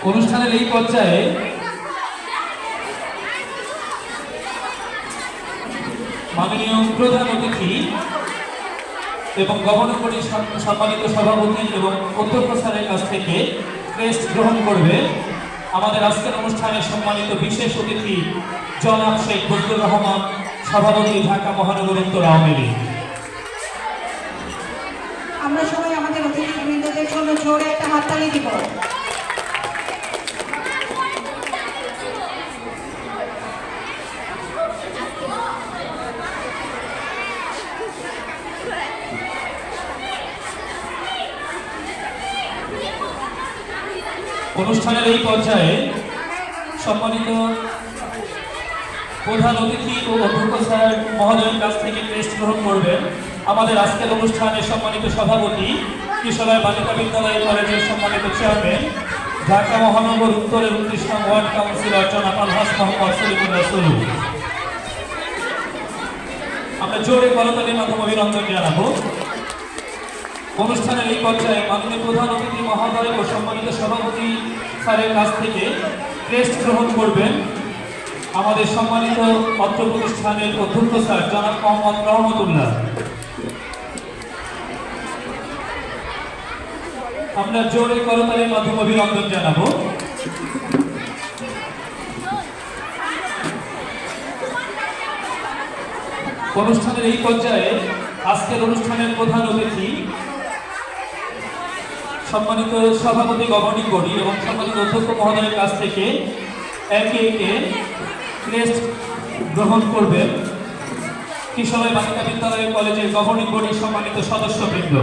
অনুষ্ঠানের এই পর্যায়ে মাননীয় প্রধান অতিথি এবং গভর্নর বডির সম্মানিত সভাপতি এবং অধ্যক্ষ স্যারের কাছ থেকে ক্রেস্ট গ্রহণ করবে আমাদের আজকের অনুষ্ঠানে সম্মানিত বিশেষ অতিথি জনাব শেখ বজলুর রহমান, সভাপতি, ঢাকা মহানগর উত্তর আওয়ামী লীগ। আমরা সবাই আমাদের অতিথিবৃন্দদের জন্য জোরে একটা হাততালি দিব। অনুষ্ঠানের এই পর্যায়ে সম্মানিত প্রধান অতিথি ও অধ্যক্ষ স্যার মহোদয়ের কাছ থেকে ক্রেস্ট গ্রহণ করবেন আমাদের আজকের অনুষ্ঠানে সম্মানিত সভাপতি, কিশোরগঞ্জ বালিকা বিদ্যালয় কলেজের সম্মানিত চেয়ারম্যান, ঢাকা মহানগর উত্তরের 29 নং ওয়ার্ড কাউন্সিলর জনাব আলহাজ মোহাম্মদ সলিমুল্লাহ সলু। আমরা জোরে করতালির মাধ্যমে অভিনন্দন জানাবো। অনুষ্ঠানের এই পর্যায়ে মাননীয় প্রধান অতিথি মহোদয় ও সম্মানিত সভাপতি স্যারের কাছ থেকে ক্রেস্ট গ্রহণ করবেন আমাদের সম্মানিত অত্র প্রতিষ্ঠানের অধ্যক্ষ স্যার জনাব মোহাম্মদ রহমতুল্লাহ। আমরা জোরে করতালির মাধ্যমে অভিনন্দন জানাবো। অনুষ্ঠানের এই পর্যায়ে আজকের অনুষ্ঠানের প্রধান অতিথি সম্মানিত সভাপতি গভর্নিং বডি এবং সম্মানিত অধ্যক্ষ মহোদয়ের কাছ থেকে একে একে ক্রেস্ট গ্রহণ করবেন কিশোরগঞ্জ বালিকা বিদ্যালয় কলেজের গভর্নিং বডির সম্মানিত সদস্যবৃন্দ।